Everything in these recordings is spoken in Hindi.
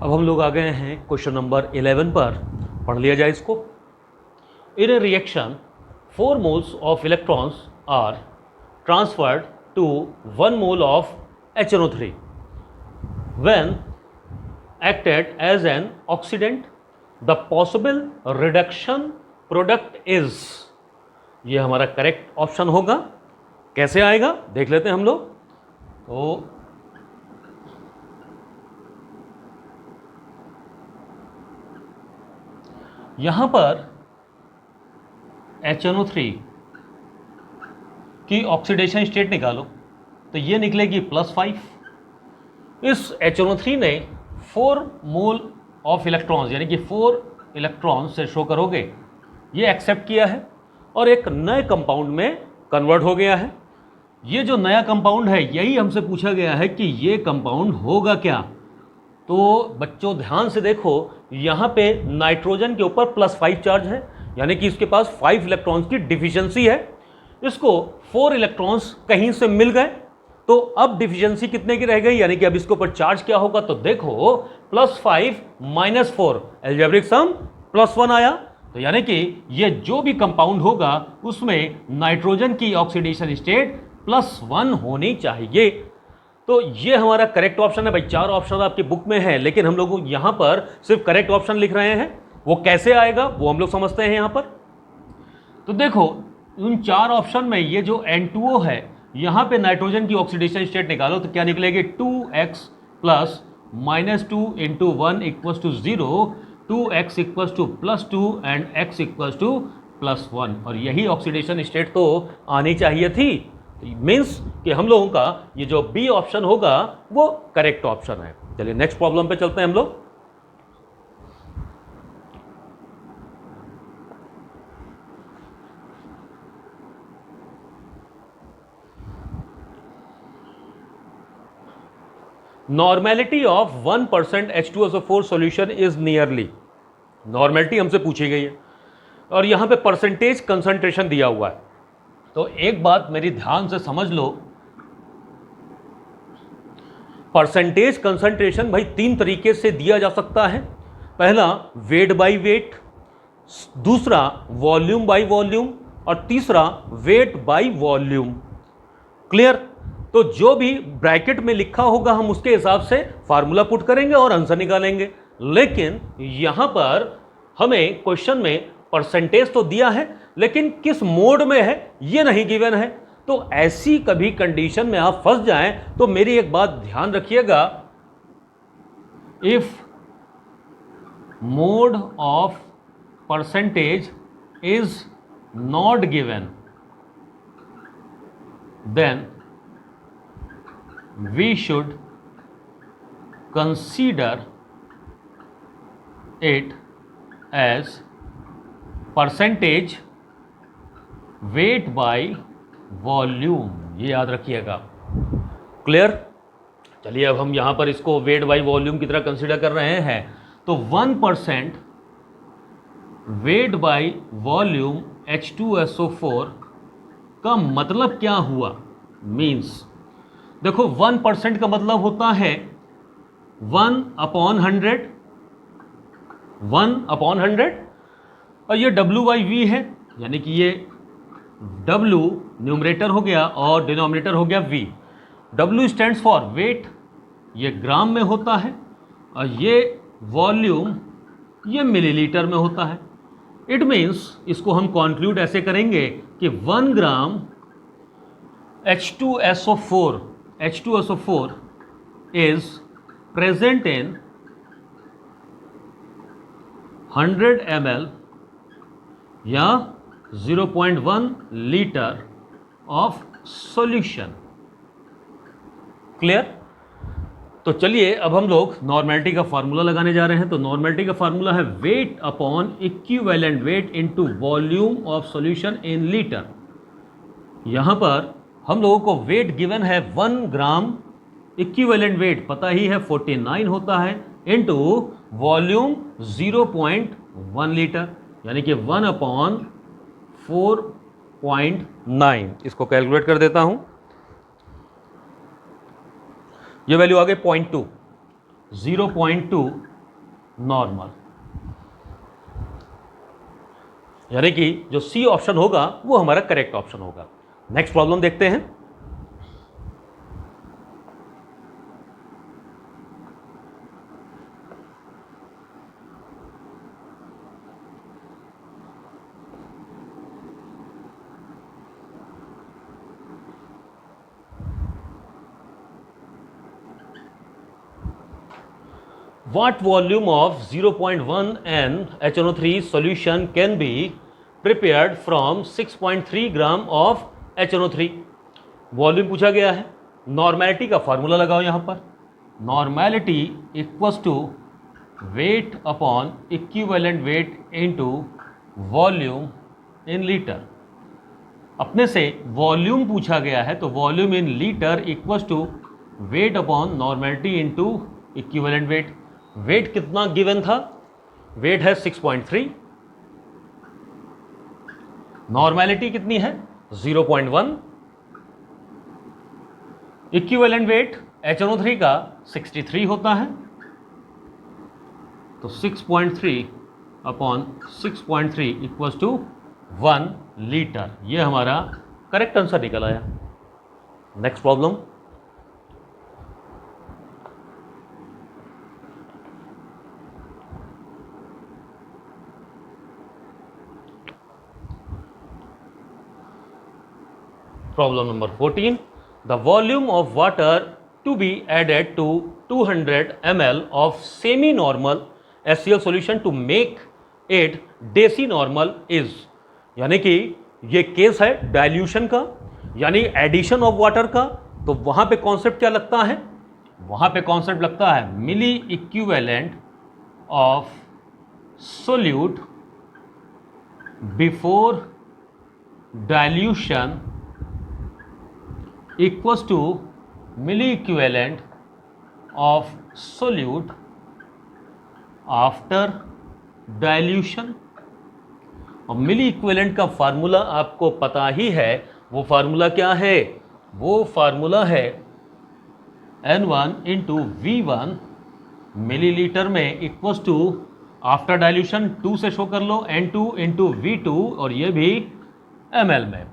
अब हम लोग आ गए हैं क्वेश्चन नंबर 11 पर, पढ़ लिया जाए इसको। इन ए reaction 4 moles of electrons are transferred to 1 mole of HNO3 when acted as an oxidant. The possible reduction product is, ये हमारा करेक्ट ऑप्शन होगा। कैसे आएगा देख लेते हैं हम लोग। तो यहां पर HNO3 की ऑक्सीडेशन स्टेट निकालो तो ये निकलेगी +5। इस HNO3 ने 4 मोल ऑफ इलेक्ट्रॉन्स यानी कि 4 इलेक्ट्रॉन से शो करोगे ये एक्सेप्ट किया है और एक नए कंपाउंड में कन्वर्ट हो गया है। ये जो नया कंपाउंड है यही हमसे पूछा गया है कि ये कंपाउंड होगा क्या। तो बच्चों ध्यान से देखो, यहाँ पे नाइट्रोजन के ऊपर +5 चार्ज है यानी कि इसके पास 5 इलेक्ट्रॉन्स की डिफिशियंसी है। इसको 4 इलेक्ट्रॉन्स कहीं से मिल गए तो अब डिफिशियंसी कितने की रह गई, यानी कि अब इसके ऊपर चार्ज क्या होगा। तो देखो +5 - 4 अलजेब्रिक सम +1 आया। तो यानी कि ये जो भी कंपाउंड होगा उसमें नाइट्रोजन की ऑक्सीडेशन स्टेट +1 होनी चाहिए। तो ये हमारा करेक्ट ऑप्शन है भाई। 4 ऑप्शन आपकी बुक में है लेकिन हम लोग यहां पर सिर्फ करेक्ट ऑप्शन लिख रहे हैं। वो कैसे आएगा वो हम लोग समझते हैं यहां पर। तो देखो उन 4 ऑप्शन में ये जो N2O है यहां पे नाइट्रोजन की ऑक्सीडेशन स्टेट निकालो तो क्या निकलेगी 2x + -2 × 1 = 0, 2x = +2 एंड x = +1। और यही ऑक्सीडेशन स्टेट तो आनी चाहिए थी। मीन्स कि हम लोगों का ये जो बी ऑप्शन होगा वो करेक्ट ऑप्शन है। चलिए नेक्स्ट प्रॉब्लम पे चलते हैं हम लोग। Normality of 1% H2SO4 solution is nearly. Normality हमसे पूछी गई है और यहां पे परसेंटेज कंसंट्रेशन दिया हुआ है। तो एक बात मेरी ध्यान से समझ लो, परसेंटेज कंसंट्रेशन भाई 3 तरीके से दिया जा सकता है। पहला वेट बाय वेट, दूसरा वॉल्यूम बाय वॉल्यूम और तीसरा वेट बाय वॉल्यूम। क्लियर। तो जो भी ब्रैकेट में लिखा होगा हम उसके हिसाब से फार्मूला पुट करेंगे और आंसर निकालेंगे। लेकिन यहां पर हमें क्वेश्चन में परसेंटेज तो दिया है लेकिन किस मोड में है ये नहीं गिवन है। तो ऐसी कभी कंडीशन में आप फंस जाएं तो मेरी एक बात ध्यान रखिएगा, if mode of percentage is not given then we should consider it as percentage weight by volume. ये याद रखिएगा। क्लियर। चलिए अब हम यहां पर इसको वेट बाय वॉल्यूम की तरह कंसीडर कर रहे हैं। तो 1% वेट बाय वॉल्यूम H2SO4 का मतलब क्या हुआ। मींस देखो 1% का मतलब होता है 1/100, 1/100 और ये W/V है यानी कि ये W न्यूमरेटर हो गया और डिनोमिनेटर हो गया V। W stands for wait, ये ग्राम में होता है और ये वॉल्यूम ये मिलीलीटर में होता है। इट मीन्स इसको हम कंक्लूड ऐसे करेंगे कि 1 ग्राम H2SO4 is present in 100 ml या 0.1 लीटर ऑफ सॉल्यूशन। क्लियर। तो चलिए अब हम लोग नॉर्मेलिटी का फार्मूला लगाने जा रहे हैं। तो नॉर्मेलिटी का फार्मूला है wait upon equivalent weight into volume of solution in litre. यहां पर हम लोगों को वेट गिवन है 1 ग्राम, इक्विवेलेंट वेट पता ही है 49 होता है, इनटू वॉल्यूम 0.1 लीटर यानी कि 1/4.9। इसको कैलकुलेट कर देता हूं। ये वैल्यू आ गई 0.2 नॉर्मल, यानी कि जो सी ऑप्शन होगा वो हमारा करेक्ट ऑप्शन होगा। नेक्स्ट प्रॉब्लम देखते हैं। What volume of 0.1 N HNO3 solution can be prepared from 6.3 gram of HNO3? Volume पूछा गया है। नॉर्मेलिटी का फॉर्मूला लगाओ यहां पर। Normality equals to weight upon equivalent weight into volume in litre. अपने से वॉल्यूम पूछा गया है तो volume in litre equals to weight upon normality into equivalent weight. Weight कितना गिवन था? वेट है 6.3, नॉर्मेलिटी कितनी है 0.1, इक्विवेलेंट वेट HNO3 का 63 होता है, तो 6.3 अपॉन 6.3 इक्वल्स टू 1 लीटर। ये हमारा करेक्ट आंसर निकल आया। Next problem. Problem number 14. The volume of water to be added to 200 ml of semi-normal HCl solution to make it deci-normal is, यानी कि ये केस है डाइल्यूशन का, यानी एडिशन ऑफ वाटर का। तो वहां पे कॉन्सेप्ट क्या लगता है? वहां पे कॉन्सेप्ट लगता है मिली equivalent of solute before dilution equals to milli equivalent of solute after dilution. और मिली इक्विवेलेंट का फार्मूला आपको पता ही है। वो फार्मूला क्या है? वो फार्मूला है N1 इंटू V1 मिलीलीटर में इक्वल्स टू आफ्टर डाइल्यूशन 2 से शो कर लो N2 इंटू V2, और ये भी ml में।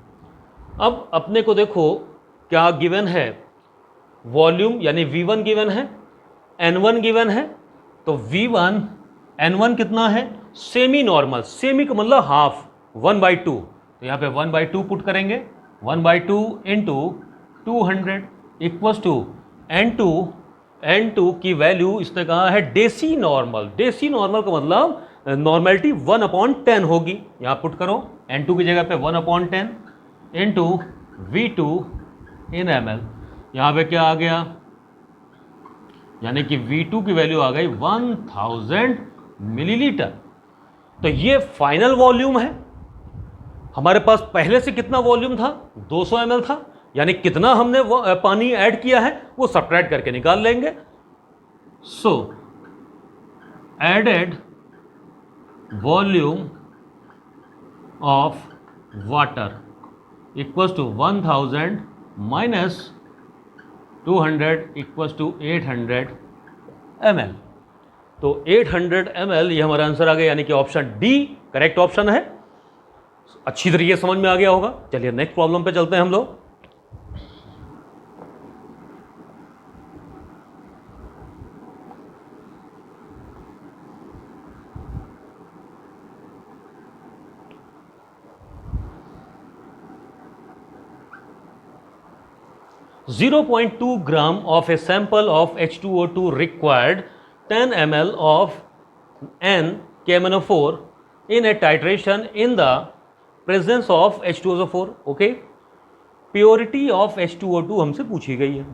अब अपने को देखो क्या गिवन है? वॉल्यूम यानी V1 गिवन है, N1 गिवन है। तो V1 N1 कितना है? सेमी नॉर्मल, सेमी का मतलब हाफ, 1/2। तो यहाँ पे 1/2 पुट करेंगे, 1/2 इंटू 200 इक्वल्स टू N2 की वैल्यू इसने कहा है डेसी नॉर्मल। डेसी नॉर्मल का मतलब नॉर्मेलिटी 1/10 होगी। यहाँ पुट करो N2 की जगह पे 1/10 इंटू V2 इन ml। यहाँ पे क्या आ गया? यानी कि V2 की वैल्यू आ गई 1000 मिलीलीटर। तो ये फाइनल वॉल्यूम है। हमारे पास पहले से कितना वॉल्यूम था? 200 ml था, यानी कितना हमने पानी ऐड किया है वो सब्ट्रैक्ट करके निकाल लेंगे। So added volume of water equals to 1000 minus 200 equals to 800 ml। तो 800 ml ये हमारा आंसर आ गया, यानी कि ऑप्शन डी करेक्ट ऑप्शन है। अच्छी तरीके से समझ में आ गया होगा। चलिए नेक्स्ट प्रॉब्लम पे चलते हैं हम लोग। .2 gram of a sample of H2O2 required 10 ml of NKMnO4 in a titration in the presence of H2SO4। Okay, purity of H2O2 हमसे पूछी गई है।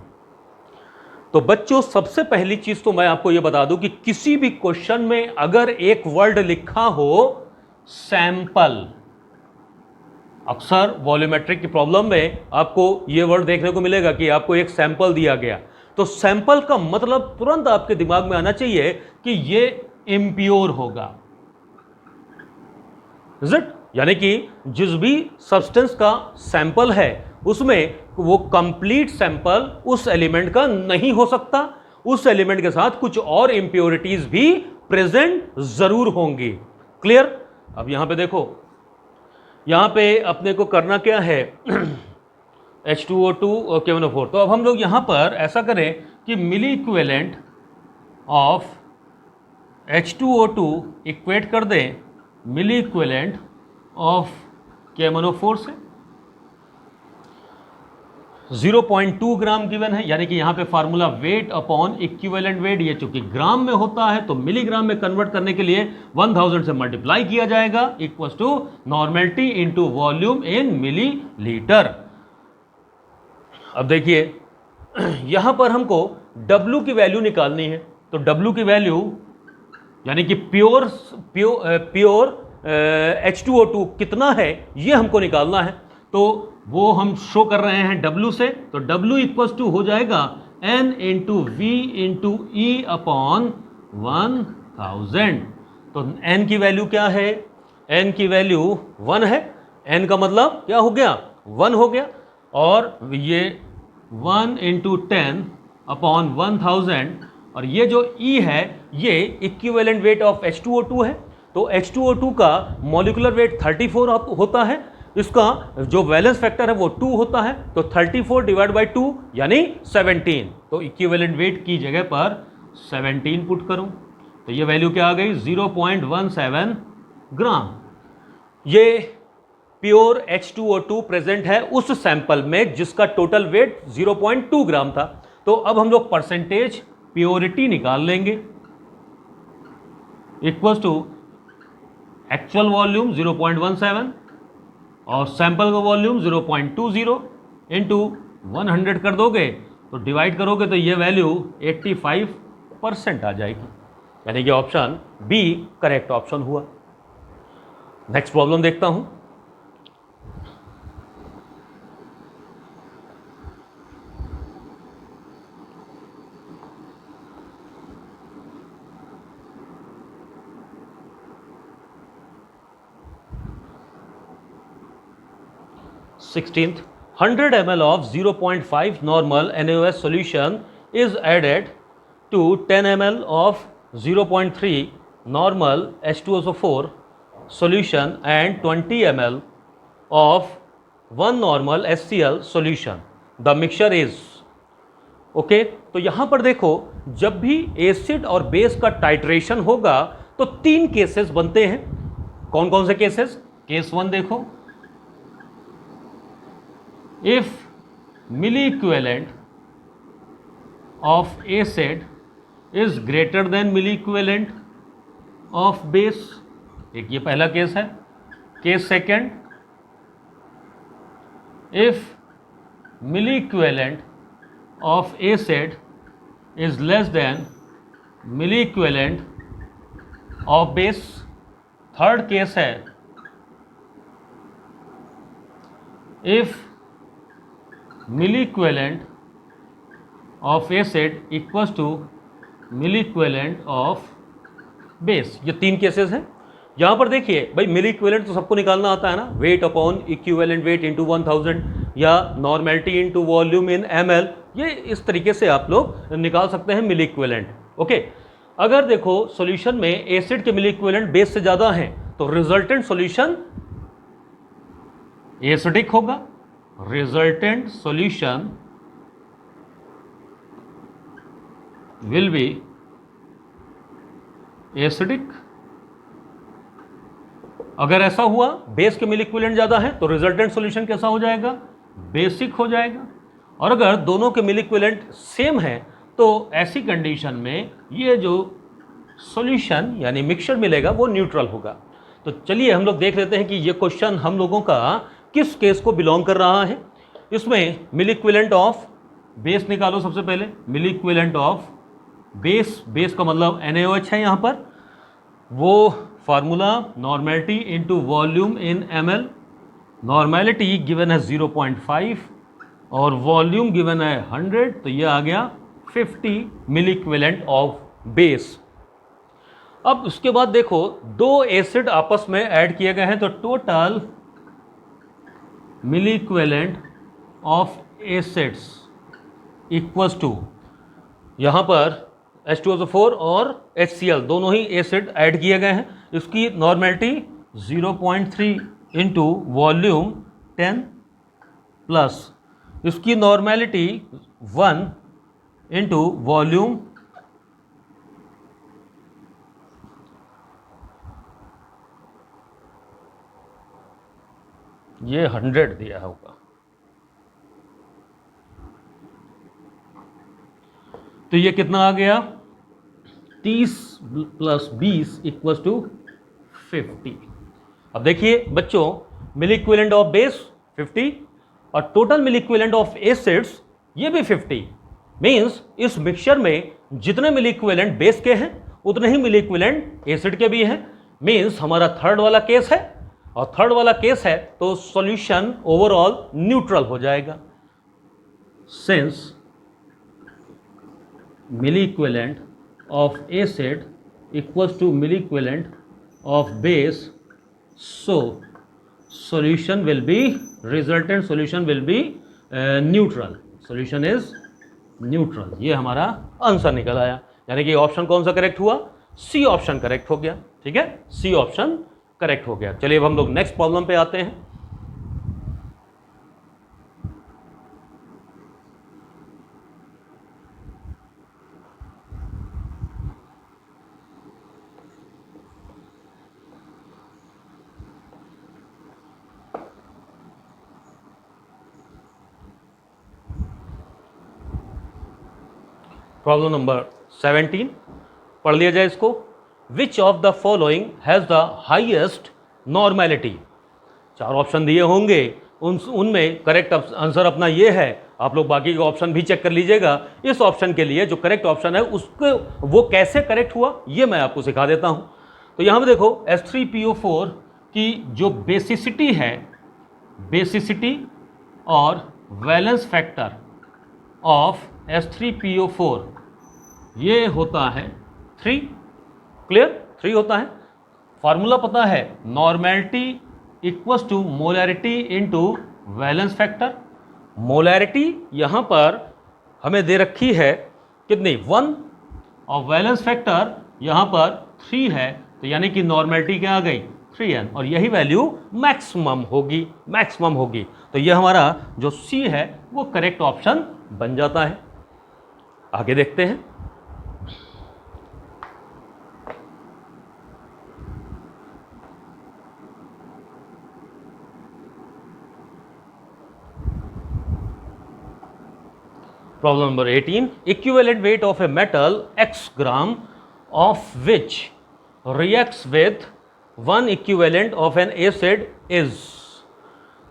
तो बच्चों सबसे पहली चीज तो मैं आपको यह बता दूं कि किसी भी क्वेश्चन में अगर एक वर्ड लिखा हो सैंपल, अक्सर वॉल्यूमेट्रिक की प्रॉब्लम में आपको यह वर्ड देखने को मिलेगा कि आपको एक सैंपल दिया गया, तो सैंपल का मतलब तुरंत आपके दिमाग में आना चाहिए कि यह इम्प्योर होगा। Is it? यानी कि जिस भी सब्सटेंस का सैंपल है उसमें वो कंप्लीट सैंपल उस एलिमेंट का नहीं हो सकता, उस एलिमेंट के साथ कुछ और इंप्योरिटीज भी प्रेजेंट जरूर होंगी। क्लियर? अब यहां पे देखो, यहां पे अपने को करना क्या है H2O2 और KNO4। तो अब हम लोग यहां पर ऐसा करें कि मिली इक्विवेलेंट ऑफ H2O2 इक्वेट कर दें मिली इक्विवेलेंट ऑफ KMnO4 से। 0.2 ग्राम गिवन है, यानी कि यहां पे formula wait upon equivalent wait, ये चूंकि ग्राम में होता है तो मिलीग्राम में कन्वर्ट करने के लिए 1000 से मल्टीप्लाई किया जाएगा, equals to normality into volume in millilitre. अब देखिए यहां पर हमको W की वैल्यू निकालनी है, तो W की वैल्यू यानी कि प्योर H2O2 कितना है ये हमको निकालना है, तो वो हम शो कर रहे हैं W से। तो W इक्वल्स टू हो जाएगा N into V into E upon 1000। तो N की वैल्यू क्या है? N की वैल्यू 1 है। N का मतलब क्या हो गया? 1 हो गया। और ये 1 इंटू 10 अपॉन 1000, और ये जो E है ये इक्विवेलेंट वेट ऑफ H2O2 है। तो H2O2 का मॉलिक्यूलर वेट 34 होता है, इसका जो वैलेंस फैक्टर है वो 2 होता है, तो 34 डिवाइड बाई 2 यानी 17। तो इक्विवेलेंट वेट की जगह पर 17 पुट करूं तो ये वैल्यू क्या आ गई? 0.17 ग्राम। ये प्योर H2O2 प्रेजेंट है उस सैंपल में जिसका टोटल वेट 0.2 ग्राम था। तो अब हम लोग परसेंटेज प्योरिटी निकाल लेंगे, इक्वल्स टू एक्चुअल वॉल्यूम 0.17 और सैंपल का वॉल्यूम 0.20 इंटू 100 कर दोगे तो डिवाइड करोगे तो ये वैल्यू 85% आ जाएगी, यानी कि ऑप्शन बी करेक्ट ऑप्शन हुआ। नेक्स्ट प्रॉब्लम देखता हूं। Sixteenth, 100 ml of 0.5 normal NaOH solution is added to 10 ml of 0.3 normal H2SO4 solution and 20 ml of 1 normal HCl solution. The mixture is okay. तो यहां पर देखो, जब भी एसिड और बेस का टाइट्रेशन होगा तो 3 केसेस बनते हैं। कौन कौन से केसेस? केस 1 देखो, if milli equivalent of acid is greater than milli equivalent of base, एक ये पहला केस है। Case second, if milli equivalent of acid is less than milli equivalent of base। Third case है, if milli equivalent of acid equals to milli equivalent of base। ये 3 केसेस हैं। यहां पर देखिए भाई, मिली इक्विवेलेंट तो सबको निकालना आता है ना, wait upon equivalent weight into 1000 या नॉर्मेलिटी इंटू वॉल्यूम इन ml, ये इस तरीके से आप लोग निकाल सकते हैं मिली इक्विवेलेंट। ओके, अगर देखो सॉल्यूशन में एसिड के मिली इक्विवेलेंट बेस से ज्यादा हैं तो रिजल्टेंट सॉल्यूशन एसिडिक होगा। Resultant solution will be acidic। अगर ऐसा हुआ, बेस के मिली इक्विवेलेंट ज्यादा है तो रिजल्टेंट सॉल्यूशन कैसा हो जाएगा? बेसिक हो जाएगा। और अगर दोनों के मिली इक्विवेलेंट सेम है तो ऐसी कंडीशन में ये जो सॉल्यूशन यानी मिक्सचर मिलेगा वो न्यूट्रल होगा। तो चलिए हम लोग देख लेते हैं कि ये क्वेश्चन हम लोगों का किस केस को बिलोंग कर रहा है। इसमें मिली इक्विवेलेंट ऑफ बेस निकालो सबसे पहले। मिली इक्विवेलेंट ऑफ बेस, बेस का मतलब NaOH है यहाँ पर। वो फार्मूला नॉर्मेलिटी इनटू वॉल्यूम इन ml। नॉर्मेलिटी गिवन है 0.5 और वॉल्यूम गिवन है 100, तो ये आ गया 50 मिली इक्विवेलेंट ऑफ बेस। अब उसके बाद देखो, 2 एसिड आपस में ऐड किए गए हैं तो total milli equivalent of acids equals to, यहाँ पर H2SO4 और HCl दोनों ही एसिड ऐड किए गए हैं। इसकी नॉर्मेलिटी 0.3 इंटू वॉल्यूम 10 प्लस इसकी नॉर्मेलिटी 1 इंटू वॉल्यूम 100 दिया होगा। तो ये कितना आ गया 30 प्लस 20 इक्वल्स टू 50। अब देखिए बच्चों, मिल इक्विवेलेंट ऑफ बेस 50 और total mill equivalent of acids ये भी 50। मींस इस मिक्सचर में जितने मिल इक्विवेलेंट बेस के हैं उतने ही मिल इक्विवेलेंट एसिड के भी हैं। मींस हमारा थर्ड वाला केस है, और थर्ड वाला केस है तो सॉल्यूशन ओवरऑल न्यूट्रल हो जाएगा। Since mill equivalent of acid equals to mill equivalent of base, so solution will be, resultant solution will be neutral, solution is neutral। ये हमारा आंसर निकल आया, यानी कि ऑप्शन कौन सा करेक्ट हुआ, सी ऑप्शन करेक्ट हो गया। ठीक है, सी ऑप्शन करेक्ट हो गया। चलिए अब हम लोग नेक्स्ट प्रॉब्लम पे आते हैं। प्रॉब्लम नंबर 17 पढ़ लिया जाए इसको। Which of the following has the highest normality. चार ऑप्शन दिए होंगे, उनमें करेक्ट आंसर अपना ये है। आप लोग बाकी के ऑप्शन भी चेक कर लीजिएगा। इस ऑप्शन के लिए जो करेक्ट ऑप्शन है उसको वो कैसे करेक्ट हुआ ये मैं आपको सिखा देता हूँ। तो यहाँ पे देखो H3PO4 की जो बेसिसिटी है, बेसिसिटी और वैलेंस फैक्टर ऑफ H3PO4 ये होता है 3। क्लियर, 3 होता है। फार्मूला पता है, normality equals to molarity into valence factor. Molarity यहाँ पर हमें दे रखी है कितनी 1, और वैलेंस फैक्टर यहाँ पर 3 है, तो यानी कि नॉर्मेलिटी क्या आ गई 3n, और यही वैल्यू मैक्सिमम होगी, मैक्सिमम होगी। तो ये हमारा जो सी है वो करेक्ट ऑप्शन बन जाता है। आगे देखते हैं। Problem number 18, equivalent weight of a metal x gram of which reacts with 1 equivalent of an acid is.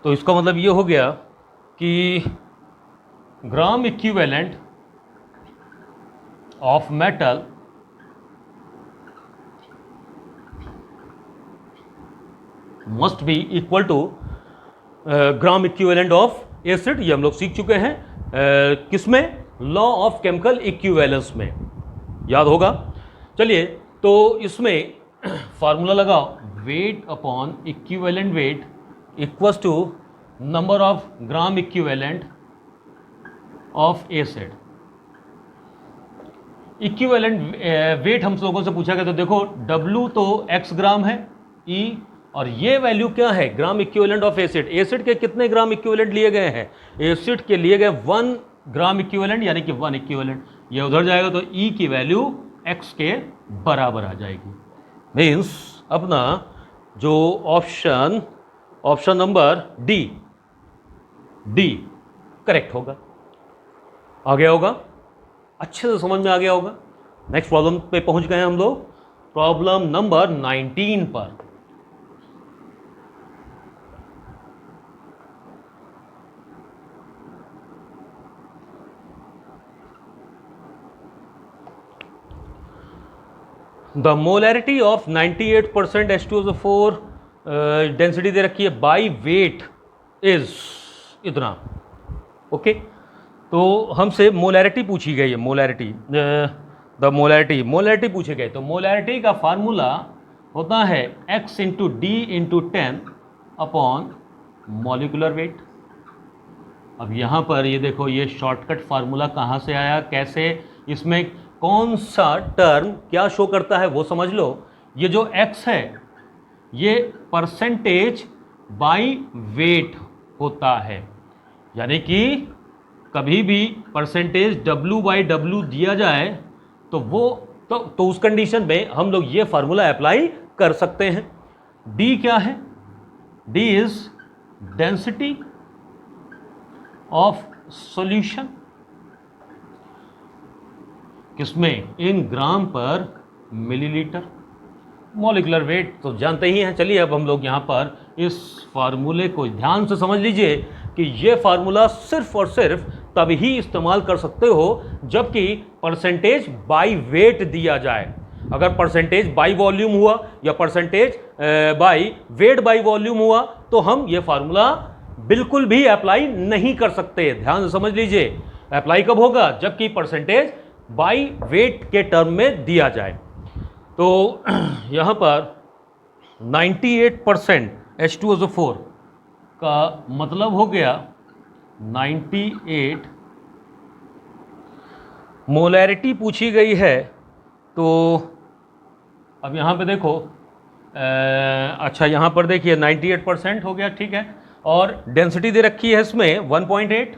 तो इसका मतलब ये हो गया कि gram equivalent of metal must be equal to gram equivalent of acid. ये हम लोग सीख चुके हैं किसमें, लॉ ऑफ केमिकल इक्विवेलेंस में, याद होगा। चलिए तो इसमें फार्मूला लगाओ, weight upon equivalent weight equals to number of gram equivalent of acid. Equivalent weight हम लोगों से पूछा गया, तो देखो W तो x ग्राम है, E और ये वैल्यू क्या है ग्राम इक्विवेलेंट ऑफ एसिड। एसिड के कितने ग्राम इक्विवेलेंट लिए गए हैं, एसिड के लिए गए 1 ग्राम इक्विवेलेंट, यानी कि 1 इक्विवेलेंट। ये उधर जाएगा तो E की वैल्यू x के बराबर आ जाएगी। मीन्स अपना जो ऑप्शन नंबर डी करेक्ट होगा। आ गया होगा, अच्छे से समझ में आ गया होगा। नेक्स्ट प्रॉब्लम पे पहुंच गए हम लोग, प्रॉब्लम नंबर 19 पर। The molarity of 98% H2SO4 density दे रखी है बाई वेट इज इतना। ओके, तो हमसे मोलैरिटी पूछी गई है, मोलैरिटी द मोलैरिटी पूछे गए। तो मोलैरिटी का फार्मूला होता है x into D into 10 upon molecular weight. अब यहाँ पर ये देखो, ये शॉर्टकट फार्मूला कहाँ से आया, कैसे, इसमें कौन सा टर्म क्या शो करता है वो समझ लो। ये जो x है ये परसेंटेज बाई वेट होता है, यानी कि कभी भी परसेंटेज W/W दिया जाए तो वो तो उस कंडीशन में हम लोग ये फार्मूला अप्लाई कर सकते हैं। D क्या है? D is density of solution, किसमें? इन ग्राम पर मिलीलीटर। मॉलिक्यूलर वेट तो जानते ही हैं। चलिए अब हम लोग यहाँ पर इस फार्मूले को ध्यान से समझ लीजिए कि ये फार्मूला सिर्फ और सिर्फ तभी इस्तेमाल कर सकते हो जबकि परसेंटेज बाई वेट दिया जाए। अगर परसेंटेज बाई वॉल्यूम हुआ या percentage by weight by volume हुआ तो हम ये फार्मूला बिल्कुल भी अप्लाई नहीं कर सकते। ध्यान से समझ लीजिए, अप्लाई कब होगा? जबकि परसेंटेज बाई वेट के टर्म में दिया जाए। तो यहाँ पर 98% H2SO4 का मतलब हो गया 98 मोलैरिटी पूछी गई है। तो अब यहाँ पे देखो अच्छा यहाँ पर देखिए 98% हो गया, ठीक है। और डेंसिटी दे रखी है इसमें 1.8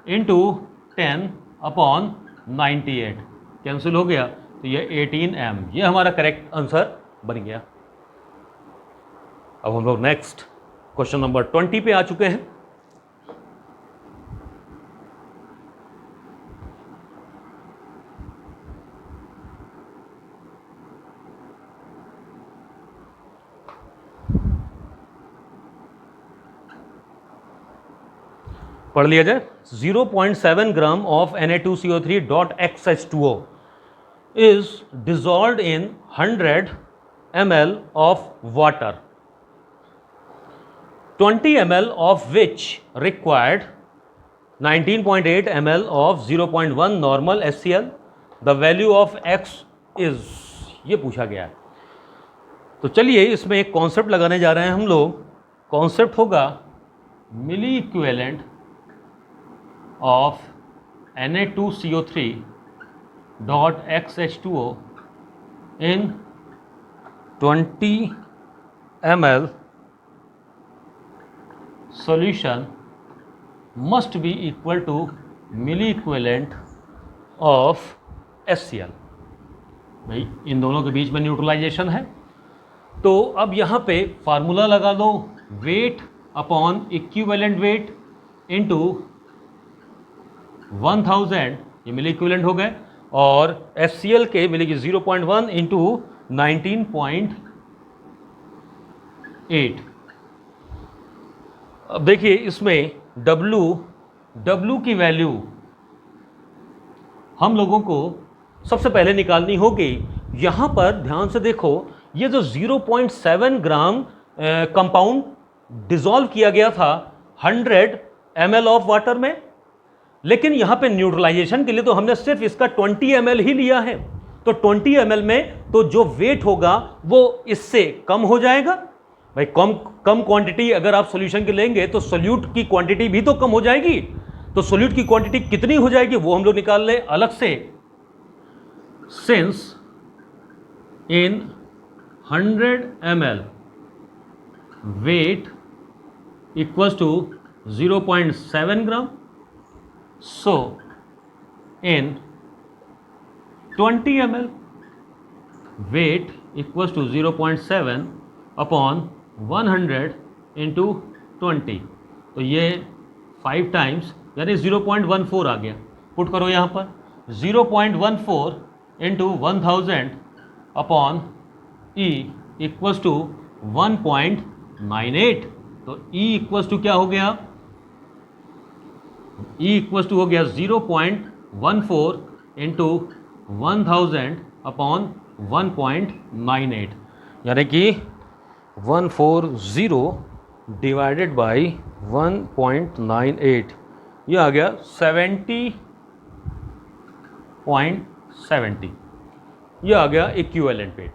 इंटू 10/98 कैंसिल हो गया तो ये 18 m, ये हमारा करेक्ट आंसर बन गया। अब हम लोग नेक्स्ट क्वेश्चन नंबर 20 पे आ चुके हैं। पढ़ लिया जाए। 0.7 gram of Na2CO3.XH2O is dissolved in 100 ml of water, 20 ml of which required 19.8 ml of 0.1 normal HCl. The value of X is, ये पूछा गया है। तो चलिए इसमें एक कॉन्सेप्ट लगाने जा रहे हैं हम लोग। कॉन्सेप्ट होगा मिली equivalent of Na2CO3.XH2O in 20 ml solution must be equal to milli equivalent of HCl। भाई इन दोनों के बीच में न्यूट्रलाइजेशन है। तो अब यहाँ पे फार्मूला लगा दो, wait upon equivalent weight into 1000, ये मिली इक्विवेलेंट हो गए, और HCl के मिलेगी 0.1 इंटू 19.8। अब देखिए इसमें W की वैल्यू हम लोगों को सबसे पहले निकालनी होगी। यहाँ पर ध्यान से देखो, ये जो 0.7 ग्राम कंपाउंड डिसॉल्व किया गया था 100 ml ऑफ वाटर में, लेकिन यहाँ पे न्यूट्रलाइजेशन के लिए तो हमने सिर्फ इसका 20 ml ही लिया है। तो 20 ml में तो जो वेट होगा वो इससे कम हो जाएगा। भाई कम क्वांटिटी अगर आप सॉल्यूशन के लेंगे तो सोल्यूट की क्वांटिटी भी तो कम हो जाएगी। तो सोल्यूट की क्वांटिटी कितनी हो जाएगी वो हम लोग निकाल लें अलग से। Since in 100 ml weight equals to 0.7 gram, so in 20 ml weight equals to 0.7 upon 100 into 20, तो ये 5 टाइम्स यानी 0.14 आ गया। पुट करो यहाँ पर 0.14 into 1000 upon E equals to 1.98। तो E इक्वल्स टू क्या हो गया? E इक्वल्स टू हो गया 0.14 इंटू 1000 अपॉन 1.98, यानी कि 140 डिवाइडेड बाई 1.98, ये आ गया 70.70, ये आ गया इक्विवेलेंट वेट।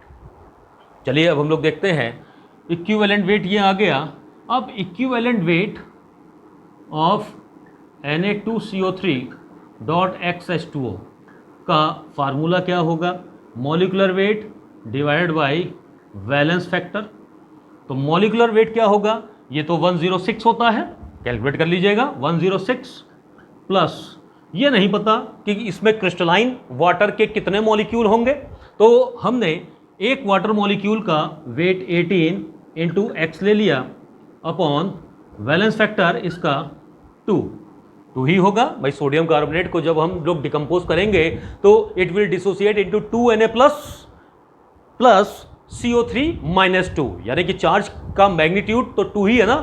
चलिए अब हम लोग देखते हैं इक्विवेलेंट वेट ये आ गया। अब इक्विवेलेंट वेट ऑफ Na2CO3.XH2O का फार्मूला क्या होगा, molecular weight divided by valence factor. तो मॉलिक्यूलर वेट क्या होगा, ये तो 106 होता है, कैलकुलेट कर लीजिएगा 106 प्लस ये नहीं पता कि इसमें क्रिस्टलाइन वाटर के कितने मॉलिक्यूल होंगे, तो हमने एक वाटर मॉलिक्यूल का वेट 18 इंटू एक्स ले लिया अपॉन वैलेंस फैक्टर इसका 2 ही होगा भाई। सोडियम कार्बोनेट को जब हम लोग डिकम्पोज करेंगे तो it will dissociate into 2Na plus CO3 -2, यानी कि चार्ज का मैग्नीट्यूड तो 2 ही है ना।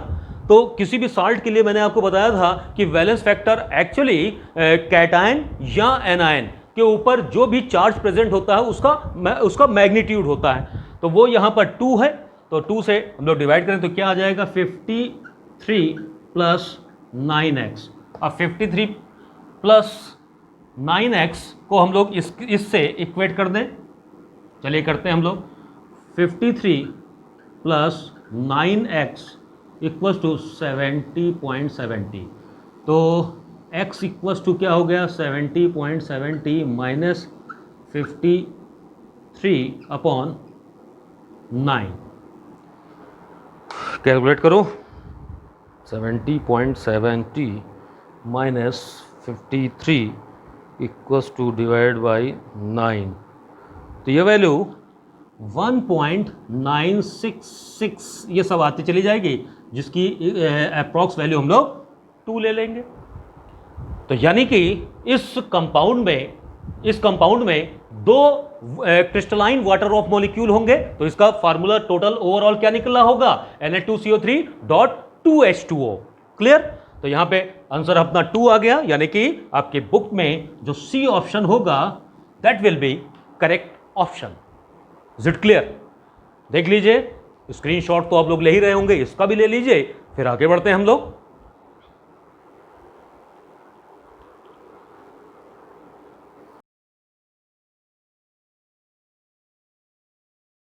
तो किसी भी साल्ट के लिए मैंने आपको बताया था कि वैलेंस फैक्टर एक्चुअली कैटायन या एनायन के ऊपर जो भी चार्ज प्रेजेंट होता है उसका मैग्नीट्यूड होता है। तो वो यहाँ पर 2 है, तो 2 से हम लोग डिवाइड करें तो क्या आ जाएगा 53 प्लस 9x। अब 53 प्लस 9x को हम लोग इससे इक्वेट कर दें, चलिए करते हैं हम लोग। 53 प्लस 9x इक्वल्स टू 70.70, तो x इक्वल्स टू क्या हो गया 70.70 माइनस 53 अपॉन 9। कैलकुलेट करो, 70.70 minus 53 equals to divide by 9, तो ये वैल्यू 1.966 ये सब आती चली जाएगी, जिसकी अप्रॉक्स वैल्यू हम लोग 2 ले लेंगे। तो यानी कि इस कंपाउंड में 2 क्रिस्टलाइन वाटर ऑफ मॉलिक्यूल होंगे, तो इसका फार्मूला टोटल ओवरऑल क्या निकला होगा Na2CO3.2H2O। क्लियर। तो यहां पे आंसर अपना 2 आ गया, यानी कि आपके बुक में जो सी ऑप्शन होगा that will be correct option. Is it clear? देख लीजिए, स्क्रीनशॉट तो आप लोग ले ही रहे होंगे, इसका भी ले लीजिए, फिर आगे बढ़ते हैं हम लोग।